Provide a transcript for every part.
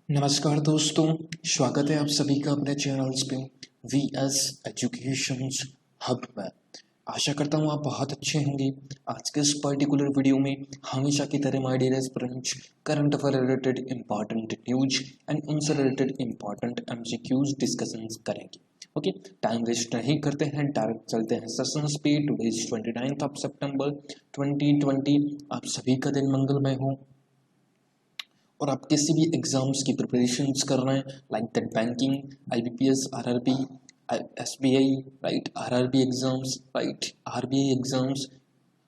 नमस्कार दोस्तों, स्वागत है आप सभी का अपने चैनल्स पे वी एस एजुकेशन हब में। आशा करता हूँ आप बहुत अच्छे होंगे। आज के इस पर्टिकुलर वीडियो में हमेशा की तरह my dear aspirants current affair related important news and उनसे रिलेटेड इंपॉर्टेंट एमसीक्यूज डिस्कशंस करेंगे। ओके, टाइम वेस्ट नहीं करते हैं, डायरेक्ट चलते हैं सेशंस पे। टुडे इज 29 सितंबर 2020। आप सभी का दिन मंगलमय हो और आप किसी भी एग्जाम्स की प्रिपरेशंस कर रहे हैं, like that banking, IBPS, RRB, SBI, right, RRB exams, right, RBI exams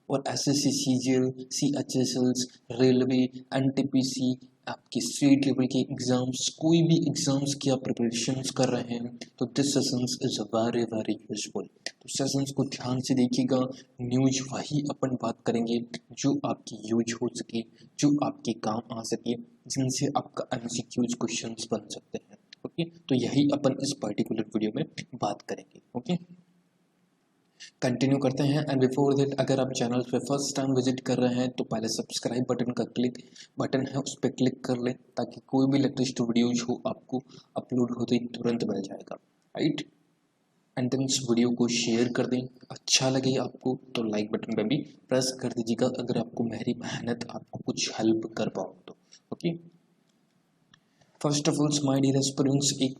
और एसएससी, सीजीएल, सीएचएसएल्स, रेलवे, एनटीपीसी, आपके स्टेट लेवल के एग्जाम्स, कोई भी एग्जाम्स की आप प्रिपरेशंस कर रहे हैं तो this sessions is very very useful. तो सेशंस को ध्यान से देखिएगा। न्यूज वही अपन बात करेंगे जो आपकी यूज हो सके, जो आपके काम आ सके, जिनसे आपका एमसीक्यूज क्वेश्चंस बन सकते हैं। ओके, तो यही अपन इस पर्टिकुलर वीडियो में बात करेंगे। ओके, कंटिन्यू करते हैं। एंड बिफोर दैट, अगर आप चैनल पे फर्स्ट टाइम विजिट कर रहे हैं तो पहले सब्सक्राइब बटन का बटन है, उस पर क्लिक कर लें ताकि कोई भी लेटेस्ट वीडियोज हो आपको अपलोड होते ही तुरंत मिल जाएगा, राइट। एंड देन इस वीडियो को शेयर कर दें। अच्छा लगे आपको तो लाइक बटन पर भी प्रेस कर दीजिएगा, अगर आपको मेरी मेहनत आपको कुछ हेल्प कर पाऊँ तो। Okay, first of all my dear aspirants, एक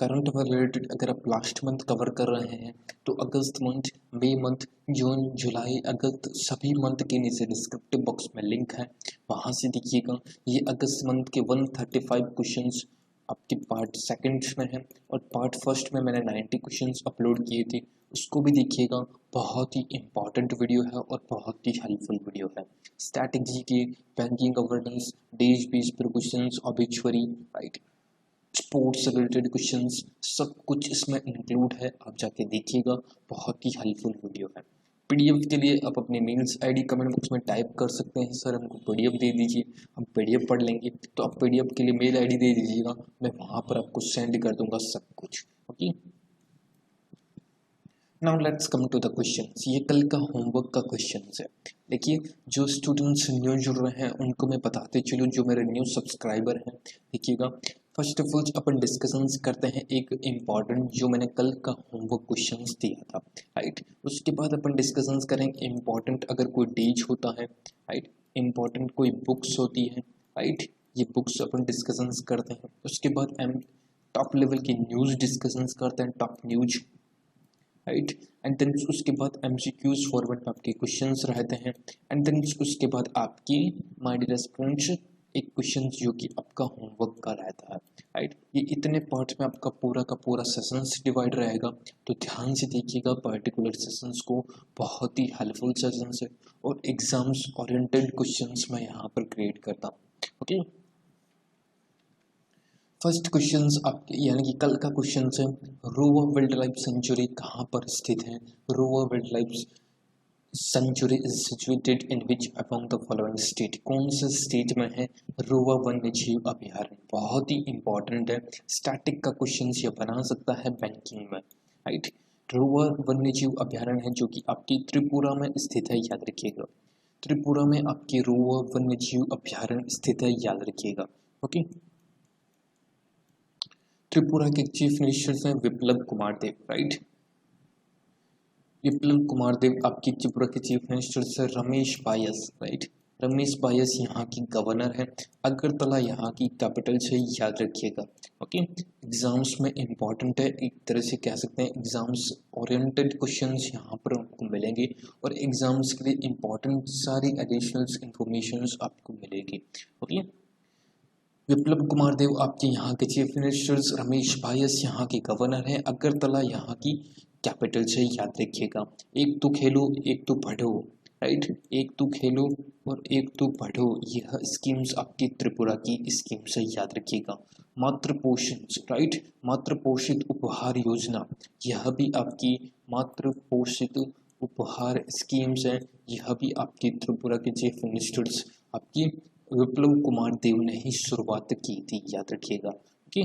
करंट अफेयर रिलेटेड अगर आप लास्ट मंथ कवर कर रहे हैं तो अगस्त मंथ, मई मंथ, जून, जुलाई, अगस्त, सभी मंथ के नीचे डिस्क्रिप्टिव बॉक्स में लिंक है, वहाँ से देखिएगा। ये अगस्त मंथ के 135 क्वेश्चंस आपके पार्ट सेकंड में है और पार्ट फर्स्ट में मैंने 90 क्वेश्चंस अपलोड किए थे, उसको भी देखिएगा। बहुत ही इंपॉर्टेंट वीडियो है और बहुत ही हेल्पफुल वीडियो है। स्ट्रैटेजी के, बैंकिंग गवर्नेंस, डेज बेस्ड पर questions, obituary, right, sports related questions, सब कुछ इसमें इंक्लूड है। आप जाके देखिएगा, बहुत ही हेल्पफुल वीडियो है। पीडीएफ के लिए आप अपने मेल्स आईडी कमेंट बॉक्स में टाइप कर सकते हैं, सर हमको पीडीएफ दे दीजिए, हम पीडीएफ पढ़ लेंगे। तो आप पीडीएफ के लिए मेल आईडी दे दीजिएगा, मैं वहाँ पर आपको सेंड कर दूंगा सब कुछ। Okay, now let's come to the questions. ये कल का होमवर्क का क्वेश्चंस है। देखिए, जो स्टूडेंट्स न्यू जुड़ रहे हैं उनको मैं बताते चलूँ, जो मेरे न्यू सब्सक्राइबर हैं, देखिएगा। First of all upon discussions करते हैं एक इम्पॉर्टेंट, जो मैंने कल का होमवर्क क्वेश्चंस दिया था, राइट। उसके बाद अपन डिस्कशंस करेंगे इम्पॉर्टेंट, अगर कोई डेज होता है, राइट, इम्पॉर्टेंट कोई बुक्स होती है, राइट, ये बुक्स अपन डिस्कशंस करते हैं। उसके बाद एम टॉप लेवल की न्यूज़ डिस्कशंस करते हैं, top news, right. And then उसके बाद एमसीक्यूज फॉरवर्ड में आपके क्वेश्चंस रहते हैं। एंड देन उसके बाद आपकी माय डियर स्टूडेंट्स एक क्वेश्चन जो कि आपका होमवर्क का रहता है, राइट। ये इतने पार्ट में आपका पूरा का पूरा सेशंस डिवाइड रहेगा, तो ध्यान से देखिएगा पर्टिकुलर सेशंस को। बहुत ही हेल्पफुल सेशंस है और एग्जाम्स ओरिएंटेड क्वेश्चंस मैं यहाँ पर क्रिएट करता हूँ। ओके, फर्स्ट क्वेश्चंस आपके, यानी कि कल का क्वेश्चन है, रोवा वाइल्ड लाइफ सेंचुरी कहाँ पर स्थित है? रोवा wild life sanctuary is situated in which among the following state? कौन से स्टेट में है रोवा वन्य जीव अभयारण्य? बहुत ही इंपॉर्टेंट है, स्टैटिक का क्वेश्चन ये बना सकता है बैंकिंग में, राइट। रोवा वन्य जीव अभयारण्य है जो कि आपकी त्रिपुरा में स्थित है, याद रखिएगा। त्रिपुरा में आपकी रोवा वन्य जीव अभयारण्य स्थित है, याद रखिएगा। ओके, त्रिपुरा के चीफ मिनिस्टर हैं विप्लव कुमार देव, राइट। विप्लव कुमार देव आपकी त्रिपुरा के चीफ मिनिस्टर से रमेश बायस, राइट। रमेश बायस यहाँ की गवर्नर है। अगरतला यहाँ की कैपिटल से, याद रखिएगा। ओके, एग्जाम्स में इंपॉर्टेंट है, एक तरह से कह सकते हैं एग्जाम्स ओरिएंटेड क्वेश्चंस यहाँ पर आपको मिलेंगे और एग्जाम्स के लिए इंपॉर्टेंट सारी एडिशनल इंफॉर्मेशन आपको मिलेगी। ओके, विप्लव कुमार देव आपके यहाँ के चीफ मिनिस्टर्स, रमेश बायस यहाँ के गवर्नर हैं, अगरतला यहाँ की कैपिटल से, याद रखिएगा। एक तो खेलो एक तो पढ़ो, राइट, एक तो खेलो और एक तो पढ़ो, यह स्कीम्स आपकी त्रिपुरा की स्कीम से, याद रखिएगा। मातृ पोषण, राइट, मातृ पोषित उपहार योजना, यह भी आपकी मातृ पोषित उपहार स्कीम्स है, यह भी आपकी त्रिपुरा के चीफ मिनिस्टर्स आपकी विप्लव कुमार देव ने ही शुरुआत की थी, याद रखिएगा। ओके,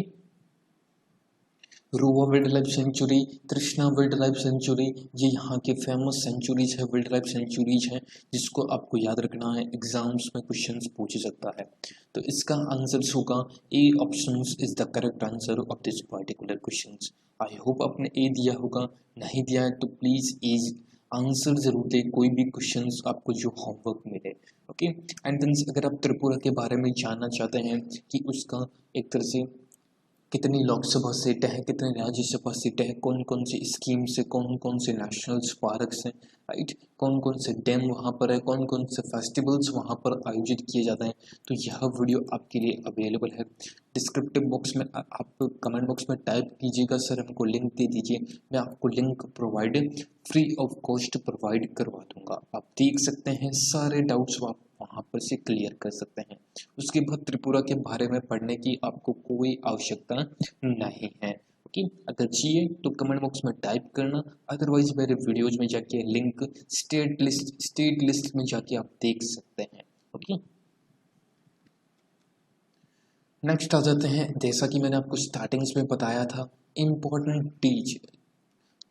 रोवा wild life sanctuary, Krishna wild life sanctuary, ये यहाँ के फेमस सेंचुरीज है, वाइल्ड लाइफ सेंचुरीज हैं जिसको आपको याद रखना है, एग्जाम्स में क्वेश्चंस पूछ सकता है। तो इसका आंसर होगा A option is the correct answer of this particular questions. I hope आपने ए दिया होगा, नहीं दिया है तो प्लीज़ ए आंसर जरूर दे कोई भी क्वेश्चंस आपको जो होमवर्क मिले। ओके एंड देन अगर आप त्रिपुरा के बारे में जानना चाहते हैं कि उसका एक तरह से कितनी लोकसभा सीटें हैं, कितनी राज्यसभा सीटें हैं, कौन कौन सी स्कीम से कौन कौन से नेशनल पार्क्स हैं, राइट, कौन कौन से डैम वहाँ पर है, कौन कौन से फेस्टिवल्स वहाँ पर आयोजित किए जाते हैं, तो यह वीडियो आपके लिए अवेलेबल है। डिस्क्रिप्टिव बॉक्स में आप कमेंट बॉक्स में टाइप कीजिएगा सर हमको लिंक दे दीजिए, मैं आपको link provide free of cost provide करवा दूंगा। आप देख सकते हैं सारे डाउट्स आप वहाँ पर से क्लियर कर सकते हैं। उसके बाद त्रिपुरा के बारे में पढ़ने की आपको कोई आवश्यकता नहीं है। ओके, अगर चाहिए तो कमेंट बॉक्स में टाइप करना, अदरवाइज मेरे वीडियोज में जाके लिंक स्टेट लिस्ट में जाके आप देख सकते हैं। ओके, नेक्स्ट आ जाते हैं, जैसा कि मैंने आपको स्टार्टिंग्स में बताया था, इम्पोर्टेंट डेज।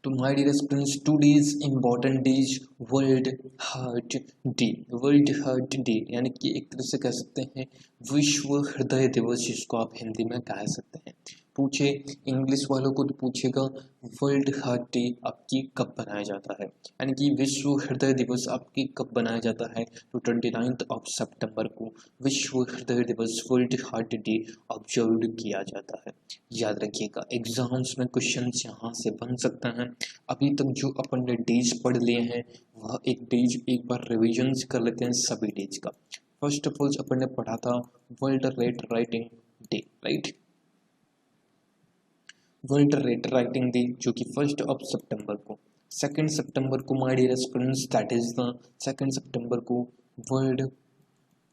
तो my dear students, today's important days World Heart Day. World Heart Day यानी कि एक तरह से कह सकते हैं विश्व हृदय दिवस, जिसको आप हिंदी में कह सकते हैं। पूछे इंग्लिश वालों को तो पूछेगा वर्ल्ड हार्ट डे आपकी कब बनाया जाता है, यानी कि विश्व हृदय दिवस आपकी कब बनाया जाता है। तो 29 सितंबर को विश्व हृदय दिवस वर्ल्ड हार्ट डे ऑब्जर्व किया जाता है। याद रखिएगा, एग्जाम्स में क्वेश्चंस यहाँ से बन सकते हैं। अभी तक जो अपन ने डेज पढ़ लिए हैं वह एक बार रिविजन कर लेते हैं सभी डेज का। फर्स्ट ऑफ ऑल अपन ने पढ़ा था World Rate Writing Day, right, World Rate Writing Day जो कि 1 सितंबर को। 2 सितंबर को my dear students that is the 2 सितंबर को वर्ल्ड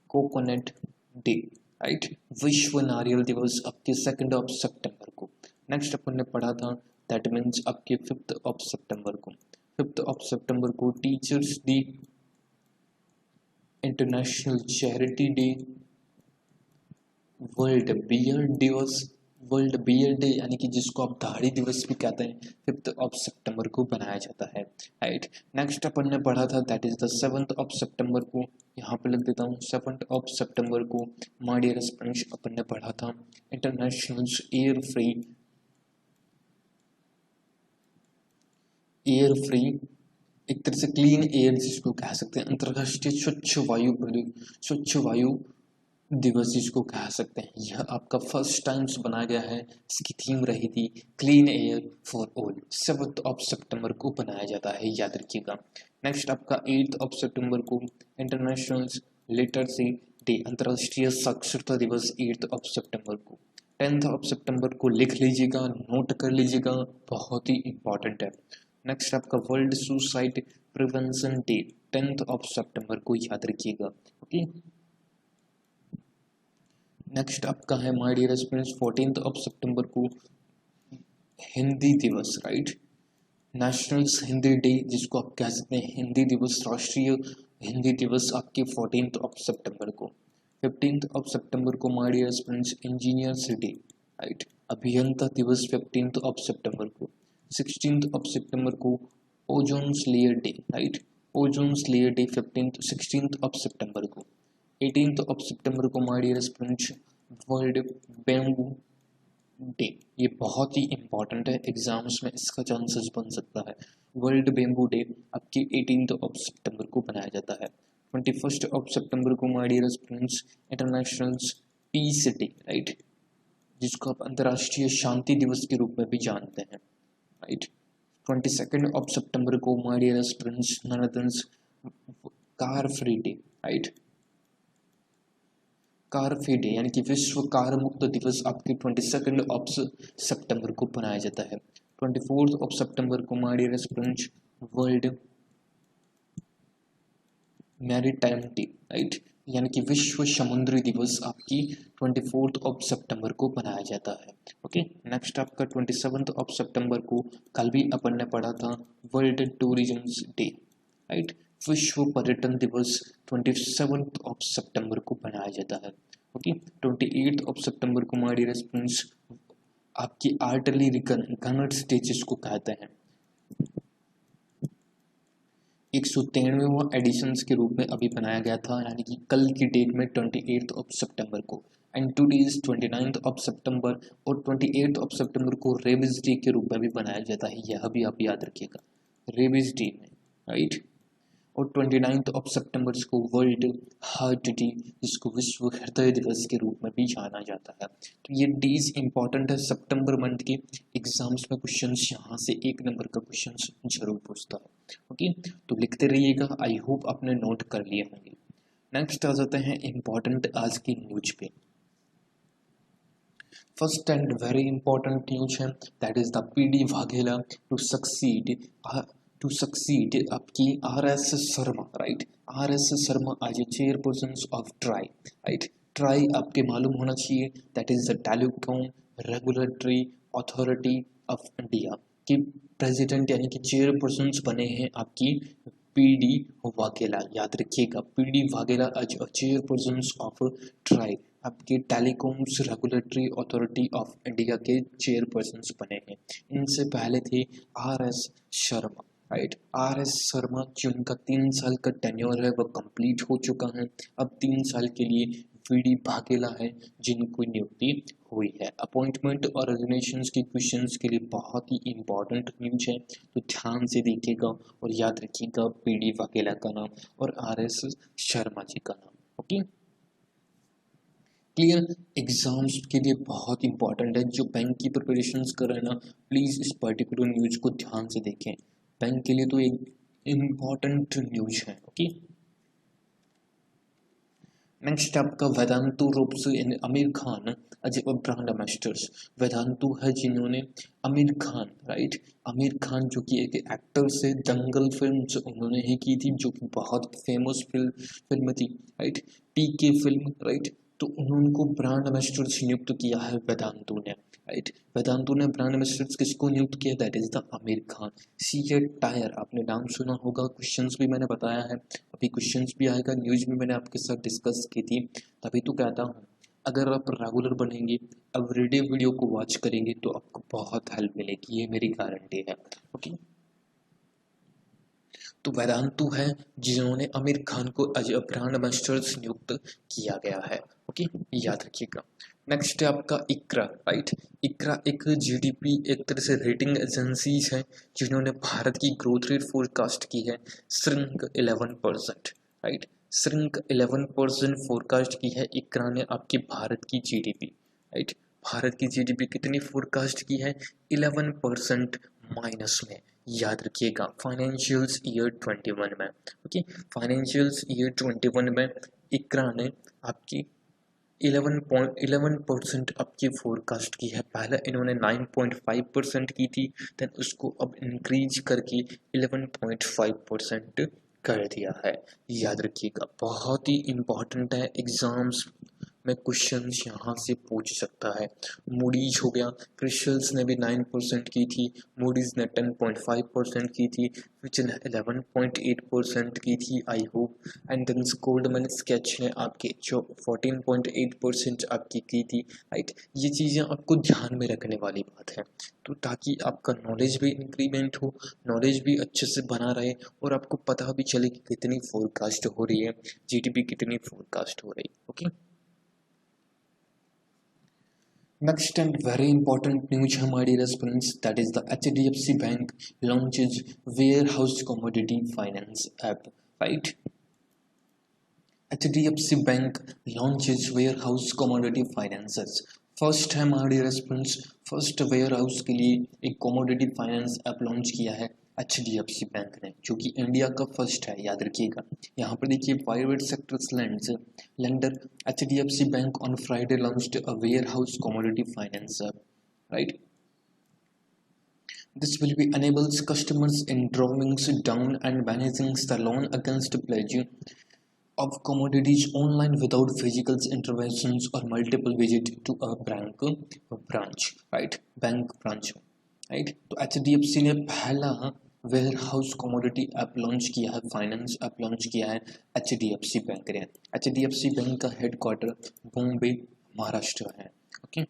कोकोनट डे, राइट, विश्व नारियल दिवस आपके 2 सितंबर को। नेक्स्ट अपन ने पढ़ा था दैट मीन्स आपके 5 सितंबर को। 5 सितंबर को teachers day, international charity day, world beard दिवस, वर्ल्ड बियर्ड डे यानी कि जिसको आप दाढ़ी दिवस भी कहते हैं, 5 सितंबर को बनाया जाता है, राइट। नेक्स्ट अपन ने पढ़ा था दैट इज द 7 सितंबर को, यहाँ पे लिख देता हूँ 7 सितंबर को माय डियर स्टूडेंट्स अपन ने पढ़ा था इंटरनेशनल एयर फ्री एक तरह से क्लीन एयर जिसको कह सकते हैं, अंतर्राष्ट्रीय स्वच्छ वायु दिवस जिसको कह सकते हैं। यह आपका फर्स्ट टाइम बनाया गया है, इसकी थीम रही थी क्लीन एयर फॉर ऑल। 7 सितंबर को बनाया जाता है, याद रखिएगा। नेक्स्ट आपका 8 सितंबर को इंटरनेशनल लिटरेसी डे, अंतर्राष्ट्रीय साक्षरता दिवस 8 सितंबर को। 10 सितंबर को लिख लीजिएगा, नोट कर लीजिएगा, बहुत ही इंपॉर्टेंट है। नेक्स्ट आपका वर्ल्ड सुसाइड प्रिवेंशन डे 10 सितंबर को, याद रखिएगा। ओके, नेक्स्ट आपका है माय डियर स्टूडेंट्स 14 सितंबर को हिंदी दिवस, राइट, नेशनल हिंदी डे जिसको आप कह सकते हैं हिंदी दिवस, राष्ट्रीय हिंदी दिवस आपके 14 सितंबर को। 15 सितंबर को my dear students Engineers Day, right, अभियंता दिवस 15 सितंबर को। 16 सितंबर को Ozone Layer Day, right, Ozone Layer Day 16 सितंबर को। 18 सितंबर को my dear students World Bamboo Day, ये बहुत ही इंपॉर्टेंट है, एग्जाम्स में इसका चांसेस बन सकता है। वर्ल्ड बैम्बू डे आपके 18 सितंबर को बनाया जाता है। 21 सितंबर को my dear students International Peace Day, right, जिसको आप अंतर्राष्ट्रीय शांति दिवस के रूप में भी जानते हैं, राइट। 22 सितंबर को my dear students northerns car free day, right, car free day यानी कि विश्व कार मुक्त दिवस आपके 22 सितंबर को बनाया जाता है। 24 सितंबर को my dear students World Maritime Day, right, यानी कि विश्व समुद्री दिवस आपकी 24 सितंबर को बनाया जाता है। ओके, नेक्स्ट आपका 27 सितंबर को कल भी अपन ने पढ़ा था वर्ल्ड टूरिज्म डे, राइट, विश्व पर्यटन दिवस 27 सितंबर को बनाया जाता है। ओके, 28 सितंबर को माय डियर स्टूडेंट्स आपकी आर्टिलरी गनर स्टेजेस को कहते हैं। 193वां एडिशंस के रूप में अभी बनाया गया था, यानी कि कल की डेट में 28 सितंबर को, एंड टुडे इज 29 सितंबर, और 28 सितंबर को रेबिस डे के रूप में भी बनाया जाता है, यह भी आप याद रखिएगा, रेबिस डे में, राइट। और 29 सितंबर को वर्ल्ड हार्ट डे, जिसको विश्व हृदय दिवस के रूप में भी जाना जाता है। तो ये डेज इंपॉर्टेंट है, सितंबर मंथ के एग्जाम्स में क्वेश्चंस यहाँ से 1 नंबर का क्वेश्चंस जरूर पूछता है। ओके, तो लिखते रहिएगा, आई होप आपने नोट कर लिए होंगे। नेक्स्ट आ जाते हैं इंपॉर्टेंट आज की न्यूज पे। First and very important news है, that is the PD Vaghela to succeed आपकी RS Sharma, right. RS Sharma आज chairperson of TRAI, right. TRAI आपके मालूम होना चाहिए, that is the telecom regulatory authority of India के प्रेसिडेंट यानी कि चेयरपर्सन बने हैं आपकी पीडी वाघेला, याद रखिएगा, पीडी वाघेला आज चेयरपर्सन ऑफ ट्राई, आपके telecoms regulatory authority of India के चेयरपर्सन बने हैं। इनसे पहले थे RS Sharma, right. RS Sharma जिनका 3 साल का टेन्योर है वह कंप्लीट हो चुका है, अब 3 साल के लिए पीडी वाघेला है जिनको नियुक्ति हुई है। अपॉइंटमेंट और रेजिग्नेशंस की क्वेश्चंस के लिए बहुत ही इंपॉर्टेंट न्यूज है, तो ध्यान से देखिएगा और याद रखिएगा पीडी वाघेला का नाम और RS शर्मा जी का नाम। Okay, clear. एग्जाम्स के लिए बहुत इंपॉर्टेंट है, जो बैंक की प्रिपरेशंस कर रहे हैं ना, प्लीज इस पर्टिकुलर न्यूज को ध्यान से देखें, बैंक के लिए तो एक इम्पॉर्टेंट न्यूज है। ओके, नेक्स्ट आपका Vedantu ropes in Aamir Khan as brand ambassadors. Vedantu है जिन्होंने आमिर खान, राइट, आमिर खान जो कि एक एक्टर से दंगल फिल्म उन्होंने ही की थी, जो कि बहुत फेमस फिल्म थी, राइट, PK फिल्म, राइट। तो उनको ब्रांड एम्बेसडर्स नियुक्त किया है वेदांतु ने, राइट। वेदांतु ने ब्रांड एम्बेसडर्स किसको नियुक्त किया, that is the Aamir Khan. CEAT tyre आपने नाम सुना होगा, क्वेश्चंस भी मैंने बताया है, अभी क्वेश्चंस भी आएगा, न्यूज में मैंने आपके साथ डिस्कस की थी, तभी तो कहता हूँ अगर आप रेगुलर बनेंगे, एवरीडे वीडियो को वॉच करेंगे तो आपको बहुत हेल्प मिलेगी, ये मेरी गारंटी है। ओके, तो वेदांतु है जिन्होंने आमिर खान को एज अ ब्रांड एम्बेसडर्स नियुक्त किया गया है। ओके, याद रखिएगा। नेक्स्ट है आपका इक्रा, राइट। इक्रा एक GDP एक तरह से रेटिंग एजेंसीज है जिन्होंने भारत की ग्रोथ रेट फोरकास्ट की है श्रिंक 11%, राइट। श्रिंक 11% फोरकास्ट की है इक्रा ने आपकी भारत की GDP, राइट। भारत की GDP कितनी फोरकास्ट की है, 11% माइनस में, याद रखिएगा, फाइनेंशियल्स ईयर 21 में। ओके, फाइनेंशियल्स ईयर 21 में इक्रा ने आपकी 11% आपकी फोरकास्ट की है। पहले इन्होंने 9.5% की थी, देन उसको अब इंक्रीज करके 11.5% कर दिया है, याद रखिएगा, बहुत ही इंपॉर्टेंट है, एग्जाम्स में क्वेश्चंस यहाँ से पूछ सकता है। मूडीज हो गया, क्रिशल्स ने भी 9% की थी, मूडीज ने 10.5% की थी, विच ने 11.8% की थी, I hope, and then Goldman स्केच ने आपके जो 14.8% आपकी की थी, राइट। ये चीज़ें आपको ध्यान में रखने वाली बात है, तो ताकि आपका नॉलेज भी इंक्रीमेंट हो, नॉलेज भी अच्छे से बना रहे और आपको पता भी चले कि कितनी फोरकास्ट हो रही है, GDP कितनी फोरकास्ट हो रही है। Okay, next and very important news हमारी response, that is the HDFC Bank launches warehouse commodity finance app, right? HDFC Bank launches warehouse commodity finances. First है हमारी रेस्पॉन्स, फर्स्ट वेयरहाउस के लिए एक कमोडिटी फाइनेंस ऐप लॉन्च किया है HDFC bank ने, जो कि इंडिया का फर्स्ट है, याद रखिएगा। यहाँ पर देखिए, private sector lender HDFC bank on Friday launched a warehouse commodity finance app, right. This will be enables customers in drawing down and managing the loan against pledge of commodities online without physical interventions or multiple visit to a branch, right? Bank branch में, right. तो HDFC ने पहला warehouse commodity app launch किया है, finance app launch किया है HDFC bank ने। HDFC bank का हेडक्वार्टर बॉम्बे महाराष्ट्र है। ओके,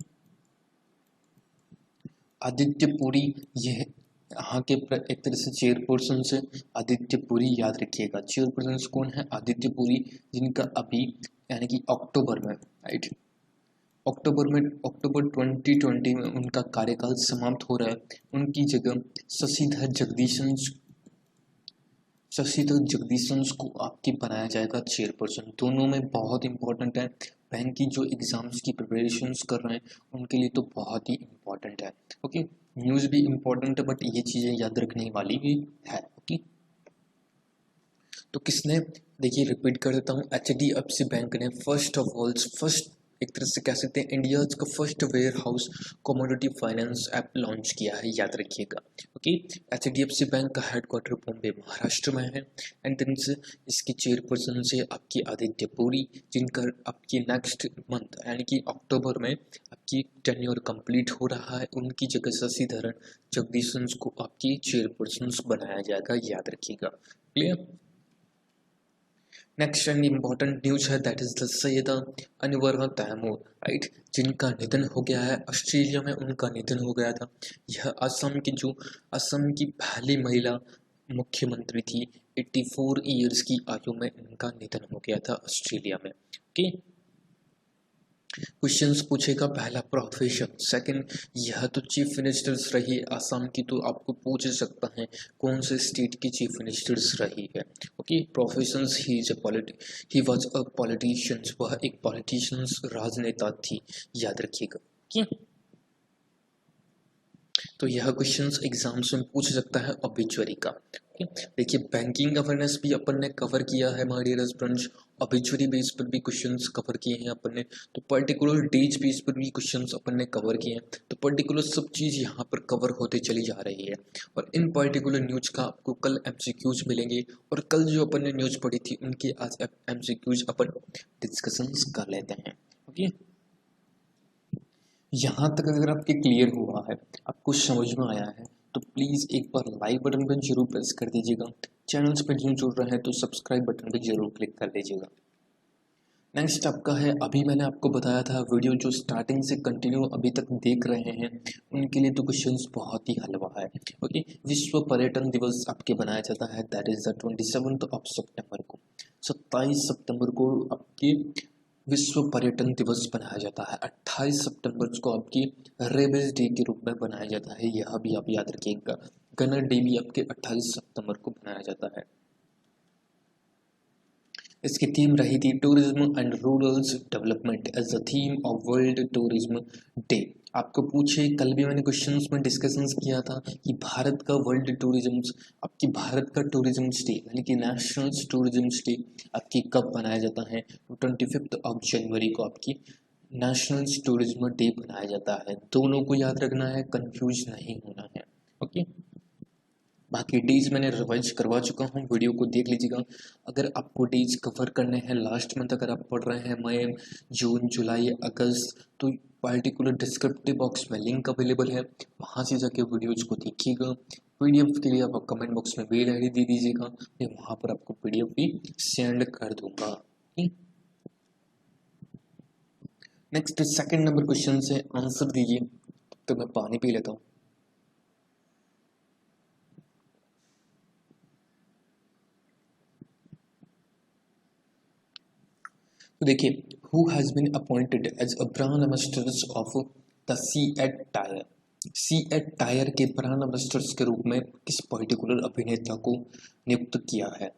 आदित्य पुरी, यह यहाँ के एक तरह से चेयरपर्सन से आदित्य पुरी, याद रखिएगा चेयरपर्सन कौन है, आदित्य पुरी, जिनका अभी यानी कि अक्टूबर में, राइट, अक्टूबर 2020 में उनका कार्यकाल समाप्त हो रहा है। उनकी जगह शशिधर जगदीशन को आपकी बनाया जाएगा चेयरपर्सन। दोनों में बहुत इंपॉर्टेंट है, बैंक की जो एग्जाम्स की प्रिपरेशंस कर रहे हैं उनके लिए तो बहुत ही इंपॉर्टेंट है। ओके, न्यूज़ भी इंपॉर्टेंट है बट ये चीज़ें याद रखने वाली भी है। ओके, तो किसने, देखिए रिपीट कर देता हूँ, HDFC बैंक ने फर्स्ट एक तरह से कह सकते हैं इंडिया का first warehouse commodity finance app launch किया है, याद रखिएगा। ओके, HDFC बैंक का हेडक्वार्टर बॉम्बे महाराष्ट्र में है। एंड देन से इसकी चेयरपर्सन से आपकी आदित्य पुरी, जिनका आपकी नेक्स्ट मंथ यानी कि अक्टूबर में आपकी टेन्योर कंप्लीट हो रहा है, उनकी जगह शशिधर जगदीशन को आपकी चेयरपर्सन बनाया जाएगा, याद रखिएगा। Clear. Next and important news है that is the Syeda Anwara Taimur, right, जिनका निधन हो गया है। ऑस्ट्रेलिया में उनका निधन हो गया था। यह असम की पहली महिला मुख्यमंत्री थी। 84 ईयर्स की आयु में इनका निधन हो गया था ऑस्ट्रेलिया में। ओके, क्वेश्चंस पूछेगा, पहला प्रोफेशन, सेकंड यह तो चीफ मिनिस्टर्स रही आसाम की, तो आपको पूछ सकता है कौन से स्टेट की चीफ मिनिस्टर्स रही है। Okay, professions, he was a politician, वह एक पॉलिटिशियंस राजनेता थी, याद रखिएगा। तो यह क्वेश्चंस एग्जाम्स में पूछ सकता है ऑब्ituary का। देखिए बैंकिंग अवेयरनेस भी अपन ने कवर किया है माय डियर स्टूडेंट्स, ऑब्ituary बेस पर भी क्वेश्चंस कवर किए हैं अपन ने, तो पर्टिकुलर डेज बेस पर भी क्वेश्चंस अपन ने कवर किए हैं। तो पर्टिकुलर सब चीज़ यहाँ पर कवर होते चली जा रही है। और इन पर्टिकुलर न्यूज का आपको कल MCQs मिलेंगे, और कल जो अपन ने न्यूज पढ़ी थी उनकी आज MCQs अपन डिस्कशंस कर लेते हैं। ओके, यहाँ तक अगर आपके क्लियर हुआ है, आपको समझ में आया है, तो प्लीज़ एक बार लाइक बटन पर जरूर प्रेस कर दीजिएगा। चैनल्स पर जो जुड़ रहे हैं तो सब्सक्राइब बटन पर जरूर क्लिक कर लीजिएगा। नेक्स्ट आपका है, अभी मैंने आपको बताया था वीडियो जो स्टार्टिंग से कंटिन्यू अभी तक देख रहे हैं उनके लिए तो क्वेश्चंस बहुत ही हलवा है। ओके, विश्व पर्यटन दिवस आपके बनाया जाता है, दैट इज द 27 ऑफ सितंबर को। 27 सितंबर को आपके विश्व पर्यटन दिवस बनाया जाता है। 28 सितंबर को आपकी रेबेज डे के रूप में बनाया जाता है, यह भी आप याद रखिएगा। गनर डे भी आपके 28 सितंबर को बनाया जाता है। इसकी थीम रही थी tourism and rural development as the theme of World Tourism Day. आपको पूछे, कल भी मैंने क्वेश्चंस में डिस्कशंस किया था कि भारत का वर्ल्ड टूरिज्म, आपकी भारत का टूरिज्म डे यानी कि नेशनल टूरिज्म डे आपकी कब बनाया जाता है, 25 ऑफ जनवरी को आपकी नेशनल टूरिज्म डे बनाया जाता है। दोनों को याद रखना है, कंफ्यूज नहीं होना है। ओके, बाकी डेज मैंने रिवाइज करवा चुका हूँ, वीडियो को देख लीजिएगा। अगर आपको डेज कवर करने हैं लास्ट मंथ, अगर आप पढ़ रहे हैं मई, जून, जुलाई, अगस्त, तो पर्टिकुलर डिस्क्रिप्टिव बॉक्स में लिंक अवेलेबल है, वहाँ से जाके वीडियोज को देखिएगा। PDF के लिए आप कमेंट बॉक्स में मेल ID दे दीजिएगा, मैं वहाँ पर आपको PDF भी सेंड कर दूंगा। नेक्स्ट सेकंड नंबर क्वेश्चन से आंसर दीजिए, तो मैं पानी पी लेता हूँ। तो देखिए, who has been appointed as a brand ambassadors of the CEAT tyre, CEAT tyre के ब्रांड एम्बेसडर्स के रूप में किस पर्टिकुलर अभिनेता को नियुक्त किया है,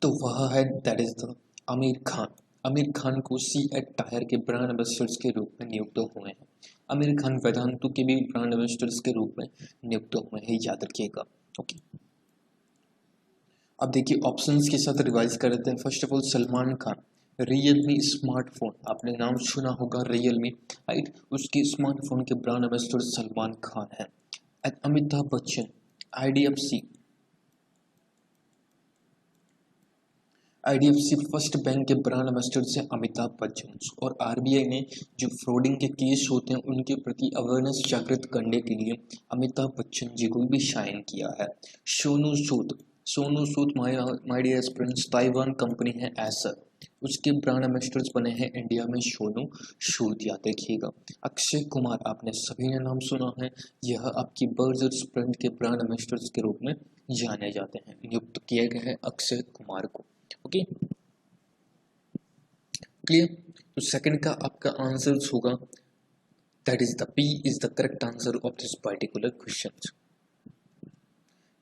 तो वह है that is the Aamir Khan. Aamir Khan को सीएट टायर के ब्रांड एम्बेसडर्स के रूप में नियुक्त हुए हैं। आमिर खान वेदांतु के भी ब्रांड एम्बेसडर्स के रूप में नियुक्त हुए हैं, याद रखिएगा। ओके, अब देखिए ऑप्शंस के साथ रिवाइज कर देते हैं। First of all Salman Khan, Realme smartphone, आपने नाम सुना होगा रियलमी, राइट, उसके स्मार्टफोन के ब्रांड एम्बेसडर सलमान खान है। Amitabh Bachchan, IDFC first bank के ब्रांड एम्बेसडर से अमिताभ बच्चन। और आरबीआई ने जो फ्रॉडिंग के केस होते हैं उनके प्रति अवेयरनेस जागृत करने के लिए अमिताभ बच्चन जी को भी शाइन किया है। Sonu Sood, my dear friends, Taiwan company है एसर, उसके ब्रांड एम्बेसडर्स बने हैं इंडिया में सोनू सूद, याद रखिएगा। अक्षय कुमार, आपने सभी ने नाम सुना है, यह आपकी बर्जर ब्रांड के ब्रांड एम्बेसडर्स के रूप में जाने जाते हैं, नियुक्त किए गए हैं अक्षय कुमार को। Okay, clear. तो सेकंड का आपका आंसर होगा, that is the P is the correct answer of this particular question.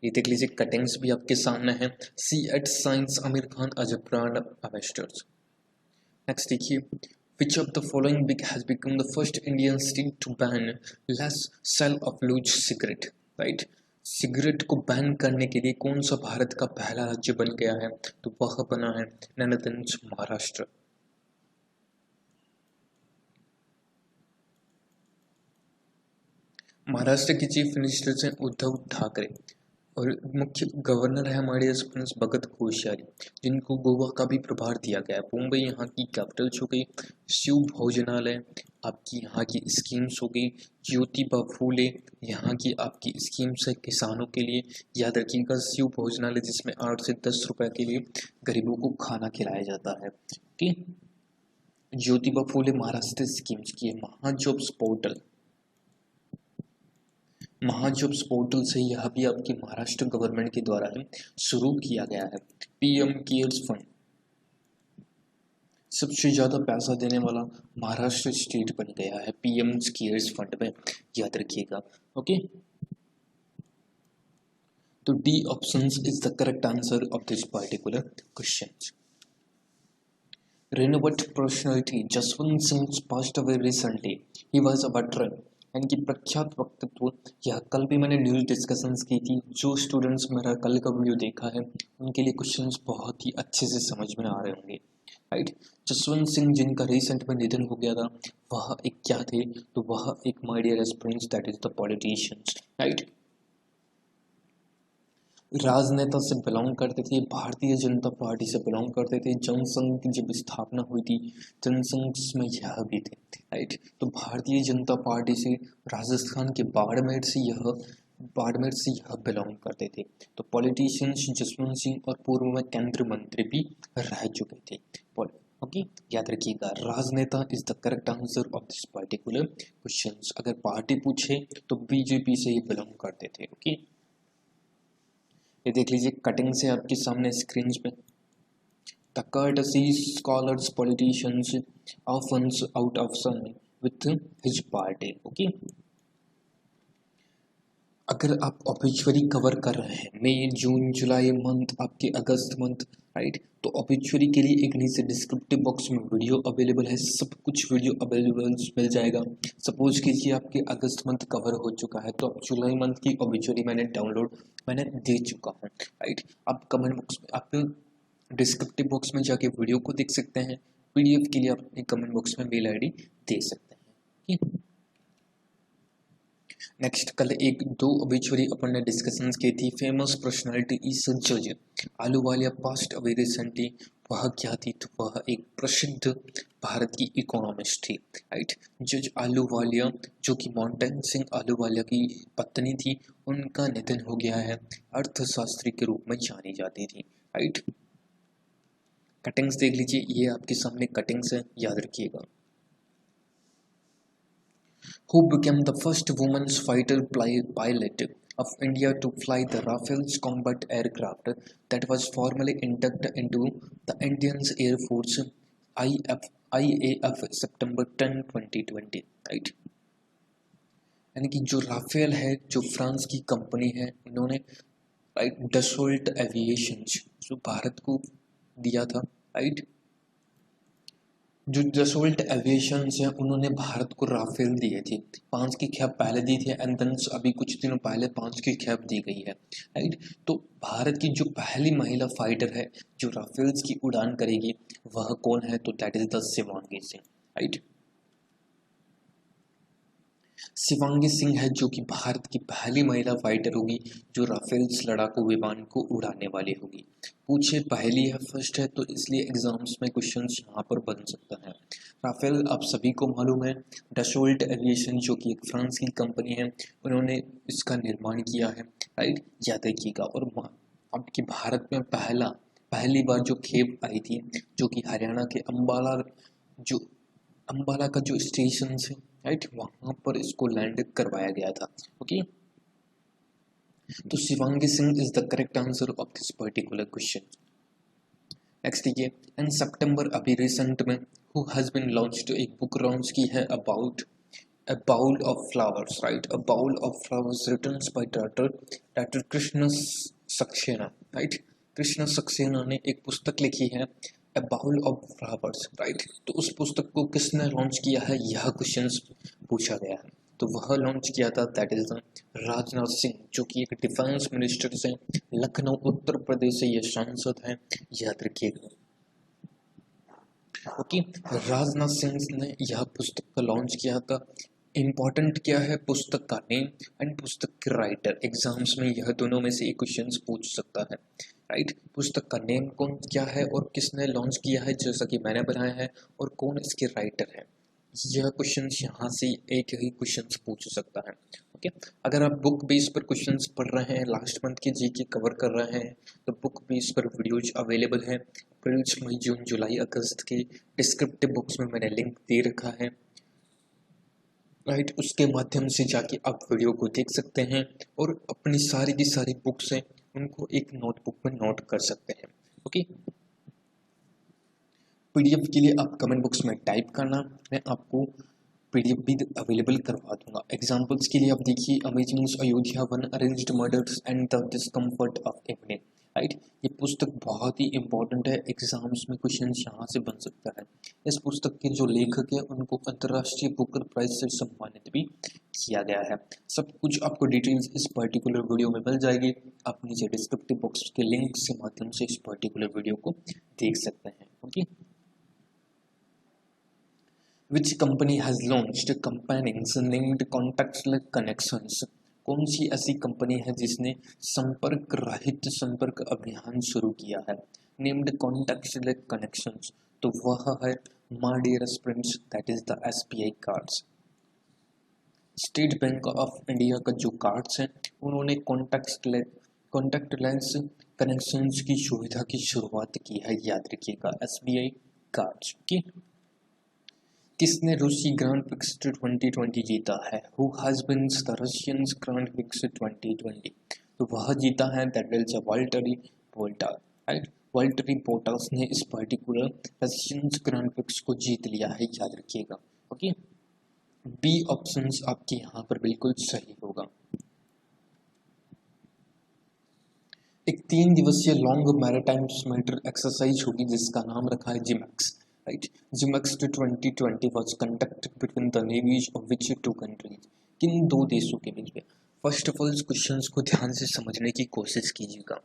ये देख लीजिए, कटिंग्स भी आपके सामने है। See at science Aamir Khan as a brand ambassadors. Next देखिए, which of the following has become the first Indian state to ban less sell of loose cigarette, right? Cigarette को ban करने के लिए कौन सा भारत का पहला राज्य बन गया है? तो वह बना है नैनीताल, महाराष्ट्र। महाराष्ट्र के चीफ मिनिस्टर हैं उद्धव ठाकरे और मुख्य गवर्नर है हमारे प्रिंस भगत कोश्यारी, जिनको गोवा का भी प्रभार दिया गया है। मुंबई यहाँ की कैपिटल हो गई। शिव भोजनालय आपकी यहाँ की स्कीम्स हो गई। ज्योतिबा फूले यहाँ की आपकी स्कीम्स है किसानों के लिए, याद रखिएगा। शिव भोजनालय जिसमें 8 से 10 रुपए के लिए गरीबों को खाना खिलाया जाता है। ठीक, ज्योतिबा फूले महाराष्ट्र स्कीम्स की है। महाजॉब्स पोर्टल, महाजॉब्स पोर्टल से यह भी आपकी महाराष्ट्र गवर्नमेंट के द्वारा शुरू किया गया है। पीएम केयर्स फंड, सबसे ज्यादा पैसा देने वाला महाराष्ट्र स्टेट बन गया है पीएम केयर्स फंड में, याद रखिएगा। ओके, तो D option is the correct answer of this particular question. Renowned personality Jaswant Singh passed away recently. He was a veteran. यानी कि प्रख्यात वक्तृत्व, यह कल भी मैंने न्यूज डिस्कशंस की थी। जो स्टूडेंट्स मेरा कल का वीडियो देखा है उनके लिए क्वेश्चंस बहुत ही अच्छे से समझ में आ रहे होंगे, राइट। जसवंत सिंह जिनका रिसेंट में निधन हो गया था, वह एक क्या थे? तो वह एक my dear aspirants that is the politicians, right. राजनेता से बिलोंग करते थे, भारतीय जनता पार्टी से बिलोंग करते थे। जनसंघ की जब स्थापना हुई थी, जनसंघ में यह भी थे, राइट। तो भारतीय जनता पार्टी से राजस्थान के बाड़मेर से यह बिलोंग करते थे। तो पॉलिटिशियंस जसवंत सिंह और पूर्व में केंद्रीय मंत्री भी रह चुके थे। ओके, याद रखिएगा, राजनेता is the correct answer of this particular questions. अगर पार्टी पूछे तो बीजेपी से ही बिलोंग करते थे। ओके, ये देख लीजिए, कटिंग से आपके सामने स्क्रीन पे। The courtesy scholars politicians often out of sun with his party. Okay, अगर आप ऑब्ituary कवर कर रहे हैं मई जून जुलाई मंथ, आपके अगस्त मंथ, राइट, तो ऑब्ituary के लिए एक नीचे डिस्क्रिप्टिव बॉक्स में वीडियो अवेलेबल है, सब कुछ वीडियो अवेलेबल मिल जाएगा। सपोज कीजिए आपके अगस्त मंथ कवर हो चुका है, तो अब जुलाई मंथ की ऑब्ituary मैंने दे चुका हूँ, राइट। आप कमेंट बॉक्स में, आप डिस्क्रिप्टिव बॉक्स में जाके वीडियो को देख सकते हैं। पीडीएफ के लिए आप अपने कमेंट बॉक्स में मेल आईडी दे सकते हैं। नेक्स्ट, कल एक दो ऑब्ituary अपन ने डिस्कशंस की थी। फेमस पर्सनालिटी इज जज आलूवालिया पास्ट अवे रिसेंटली। वह क्या थी? तो वह एक प्रसिद्ध भारत की इकोनॉमिस्ट थी, राइट। जज आलूवालिया, जो कि माउंटेन सिंह आलूवालिया की पत्नी थी, उनका निधन हो गया है। अर्थशास्त्री के रूप में जानी जाती थी, राइट। कटिंग्स देख लीजिए, ये आपके सामने कटिंग्स है, याद रखिएगा। Who became the first woman fighter pilot of India to fly the Rafale's combat aircraft that was formally inducted into the Indian Air Force IAF September 10, 2020, right? यानी कि जो राफेल है, जो फ्रांस की कंपनी है, इन्होंने राइट डसोल्ट एविएशन जो भारत को दिया था, राइट। जो डसोल्ट एविएशन है उन्होंने भारत को राफेल दिए थे। 5 की खेप पहले दी थी एंड देन अभी कुछ दिनों पहले 5 की खेप दी गई है, राइट। तो भारत की जो पहली महिला फाइटर है जो राफेल्स की उड़ान करेगी, वह कौन है? तो that is the Shivangi Singh, right. Shivangi Singh है जो कि भारत की पहली महिला फाइटर होगी जो राफेल्स लड़ाकू विमान को उड़ाने वाली होगी। पूछे पहली है, फर्स्ट है, तो इसलिए एग्जाम्स में क्वेश्चंस यहाँ पर बन सकता है। राफेल आप सभी को मालूम है, डसोल्ट एविएशन जो कि एक फ्रांस की कंपनी है, उन्होंने इसका निर्माण किया है, राइट, याद रखिएगा। और आपके भारत में पहली बार जो खेप आई थी, जो कि हरियाणा के जो अंबाला का जो स्टेशन है, राइट, वहां पर इसको लैंड करवाया गया था। ओके, तो Shivangi Singh is the correct answer of this particular question. Next देखिए, इन सितंबर अभी रिसेंट में हु हैज बीन लॉन्च्ड, एक बुक लॉन्च की है about A Bowl of Flowers, right? A Bowl of Flowers written by Dr. Krishna Saxena, right? Krishna Saxena ने एक पुस्तक लिखी है A Bowl of Flowers, right? तो उस पुस्तक को किसने लॉन्च किया है, यह क्वेश्चन पूछा गया है। तो वह लॉन्च किया था, that is the Rajnath Singh, जो कि एक डिफेंस मिनिस्टर से, लखनऊ उत्तर प्रदेश से ये सांसद हैं, याद रखिएगा। ओके, राजनाथ सिंह ने यह पुस्तक लॉन्च किया था। इम्पॉर्टेंट क्या है, पुस्तक का नेम एंड पुस्तक के राइटर। एग्जाम्स में यह दोनों में से एक क्वेश्चन पूछ सकता है, राइट। पुस्तक का नेम कौन क्या है और किसने लॉन्च किया है, जैसा कि मैंने बनाया है, और कौन इसके राइटर है। यह क्वेश्चन यहाँ से एक ही क्वेश्चन पूछ सकता है। ओके, अगर आप बुक बेस पर क्वेश्चंस पढ़ रहे हैं, लास्ट मंथ के जीके कवर कर रहे हैं, तो बुक बेस पर वीडियोज अवेलेबल है। अप्रैल, मई, जून, जुलाई, अगस्त के डिस्क्रिप्टिव बुक्स में मैंने लिंक दे रखा है, राइट। उसके माध्यम से जाके आप वीडियो को देख सकते हैं और अपनी सारी की सारी बुक्स हैं उनको एक नोटबुक में नोट कर सकते हैं। ओके, पीडीएफ के लिए आप कमेंट बॉक्स में टाइप करना, मैं आपको पीडीएफ भी अवेलेबल करवा दूंगा। एग्जाम्पल्स के लिए आप देखिए, amazing Ayodhya one, arranged murders and the discomfort of evening, right. ये पुस्तक बहुत ही इंपॉर्टेंट है, एग्जाम्स में क्वेश्चन यहाँ से बन सकता है। इस पुस्तक के जो लेखक है उनको अंतर्राष्ट्रीय बुकर प्राइज से सम्मानित भी किया गया है। सब कुछ आपको डिटेल्स इस पर्टिकुलर वीडियो में मिल जाएगी। आप नीचे डिस्क्रिप्टिव बॉक्स के लिंक के माध्यम से इस पर्टिकुलर वीडियो को देख सकते हैं। Okay, Which company has launched companions named contactless connections? कौन सी ऐसी कंपनी है जिसने संपर्क रहित संपर्क अभियान शुरू किया है, नेम्ड contactless connections? तो वह है my dearest friends, that is the SBI cards. State bank of India का जो कार्ड्स हैं उन्होंने कॉन्टैक्टलेस कनेक्शंस की सुविधा की शुरुआत की है, याद रखिएगा, SBI कार्ड्स की। किसने रूसी ग्रांड प्रिक्स 2020 जीता है, who has been the Russian Grand Prix 2020? तो वह जीता है, that is Valtteri Bottas, right. Valtteri Bottas ने इस पर्टिकुलर रशियन ग्रांड प्रिक्स को जीत लिया है, याद रखिएगा। ओके, बी ऑप्शंस आपके यहाँ पर बिल्कुल सही होगा। एक 3 दिवसीय लॉन्ग मैरीटाइम स्मेल्टर एक्सरसाइज होगी जिसका नाम रखा है JIMEX, right? JIMEX 2020 was conducted between the navies of which two countries? किन दो देशों के बीच में? फर्स्ट ऑफ ऑल इस क्वेश्चंस को ध्यान से समझने की कोशिश कीजिएगा।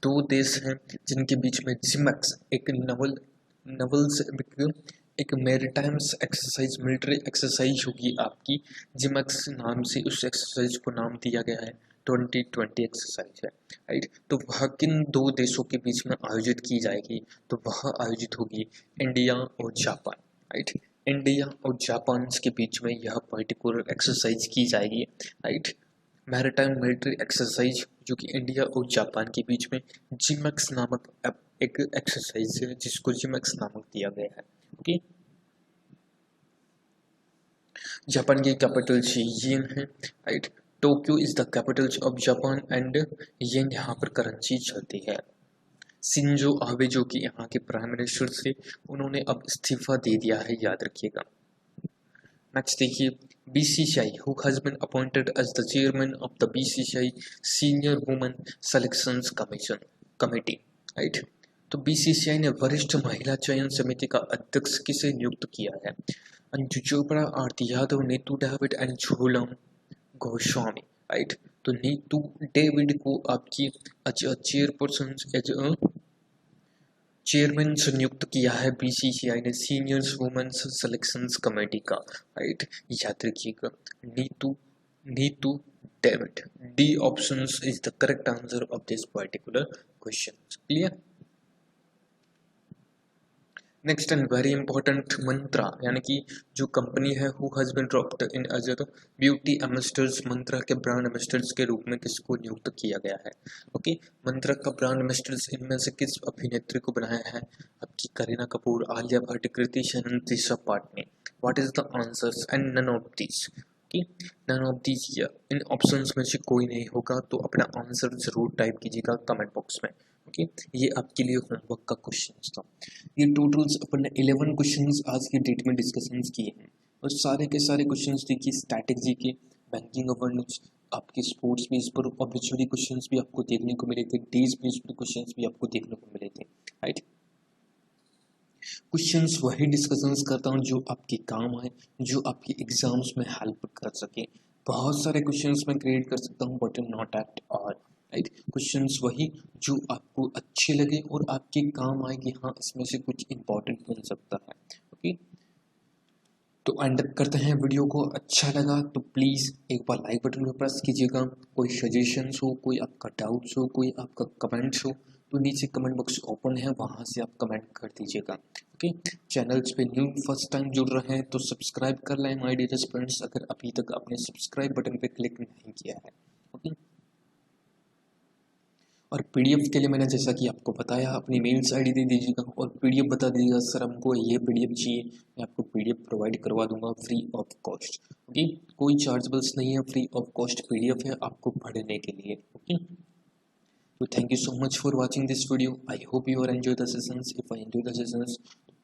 दो देश हैं जिनके बीच में जिमैक्स एक एक मैरीटाइम्स एक्सरसाइज, मिलिट्री एक्सरसाइज होगी आपकी। जिमैक्स नाम से उस एक्सरसाइज को नाम दिया गया है, 2020 एक्सरसाइज है, राइट। तो वह किन दो देशों के बीच में आयोजित की जाएगी, तो वह आयोजित होगी इंडिया और जापान, राइट। इंडिया और जापान के बीच में यह पर्टिकुलर एक्सरसाइज की जाएगी, राइट। मैरीटाइम मिलिट्री एक्सरसाइज जो कि इंडिया और जापान के बीच में जिमैक्स नामक एक एक्सरसाइज है जिसको जिमैक्स नामक दिया गया है। ओके, जापान की कैपिटल येन है, right. Tokyo is the capital of Japan and yen यहाँ पर करेंसी चलती है। शिंजो आबे जो कि यहाँ के प्राइम मिनिस्टर थे, उन्होंने अब इस्तीफा दे दिया है, याद रखिएगा। नेक्स्ट देखिए, BCCI who has been appointed as the chairman of the BCCI senior women selections committee, right. तो BCCI ने वरिष्ठ महिला चयन समिति का अध्यक्ष किसे नियुक्त किया है? Anju Chopra, Aarti Yadav, Neetu David and Jhulan Goswami, right. तो नीतू डेविड को आपकी चेयरपर्सन एज चेयरमैन से नियुक्त किया है BCCI ने सीनियर्स वुमेन्स सिलेक्शंस कमेटी का, राइट। याद रखिएगा, Neetu David. D option is the correct answer of this particular question, clear. Next and very important, Myntra यानी कि जो कंपनी है who has been dropped in as a beauty ambassadors, Myntra के brand ambassadors के रूप में किसको नियुक्त किया गया है? ओके, मंत्रा का ब्रांड एम्बेसडर्स इनमें से किस अभिनेत्री को बनाया है? आपकी Kareena Kapoor, Alia Bhatt, Kriti Sanon, Trisha Patani. What is the answers and none of these? None of these इन ऑप्शंस में से कोई नहीं होगा, तो अपना आंसर जरूर टाइप कीजिएगा कमेंट बॉक्स में। ओके, ये आपके लिए होमवर्क का क्वेश्चन था। ये टोटल्स अपन ने 11 क्वेश्चंस आज की डेट में डिस्कशंस किए हैं और सारे के सारे क्वेश्चंस देखिए स्टैटिक जीके, बैंकिंग अवेयरनेस, आपके स्पोर्ट्स बेस पर ऑब्वियसली क्वेश्चंस भी आपको देखने को मिले थे, डेज बेस पर क्वेश्चंस भी आपको देखने को मिले थे, राइट। क्वेश्चंस वही डिस्कशंस करता हूँ जो आपके काम आए, जो आपके एग्जाम्स में हेल्प कर सके। बहुत सारे क्वेश्चंस मैं क्रिएट कर सकता हूँ but not at all, right. Questions वही जो आपको अच्छे लगे और आपके काम आए कि हाँ इसमें से कुछ इंपॉर्टेंट बन सकता है। ओके, तो एंड करते हैं वीडियो को। अच्छा लगा तो प्लीज़ एक बार लाइक बटन को प्रेस कीजिएगा। कोई सजेशंस हो, कोई आपका डाउट्स हो, कोई आपका कमेंट्स हो तो नीचे कमेंट बॉक्स ओपन है, वहाँ से आप कमेंट कर दीजिएगा। ओके, चैनल्स पे न्यू फर्स्ट टाइम जुड़ रहे हैं तो सब्सक्राइब कर लें माय डियर फ्रेंड्स, अगर अभी तक आपने सब्सक्राइब बटन पे क्लिक नहीं किया है। ओके, और पीडीएफ के लिए मैंने जैसा कि आपको बताया अपनी मेल्स आईडी दे दीजिएगा और पीडीएफ बता दीजिएगा सर हमको ये पीडीएफ चाहिए, मैं आपको पीडीएफ प्रोवाइड करवा दूंगा फ्री ऑफ कॉस्ट। ओके, कोई चार्जेबल्स नहीं है, फ्री ऑफ कॉस्ट पीडीएफ है आपको पढ़ने के लिए। ओके, तो thank you so much for watching this video. I hope you are enjoy the sessions. If I enjoy the sessions,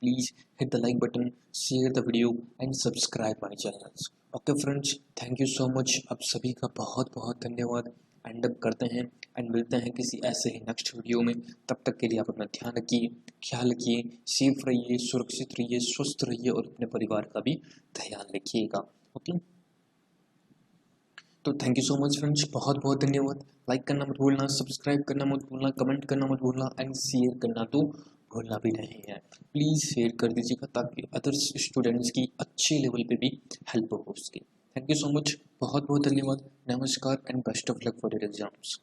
please hit the like button, share the video and subscribe my channels. Okay friends, thank you so much. आप सभी का बहुत बहुत धन्यवाद। And up करते हैं and मिलते हैं किसी ऐसे ही नेक्स्ट वीडियो में। तब तक के लिए आप अपना ध्यान रखिए, ख्याल रखिए, सेफ रहिए, सुरक्षित रहिए, स्वस्थ रहिए और अपने परिवार का भी ध्यान रखिएगा। ओके, तो thank you so much friends, बहुत बहुत धन्यवाद। लाइक करना मत भूलना, सब्सक्राइब करना मत भूलना, कमेंट करना मत भूलना एंड शेयर करना तो भूलना भी नहीं है। प्लीज़ शेयर कर दीजिएगा ताकि अदर्स स्टूडेंट्स की अच्छे लेवल पे भी हेल्प हो सके। थैंक यू सो मच, बहुत बहुत धन्यवाद, नमस्कार and best of luck for your exams.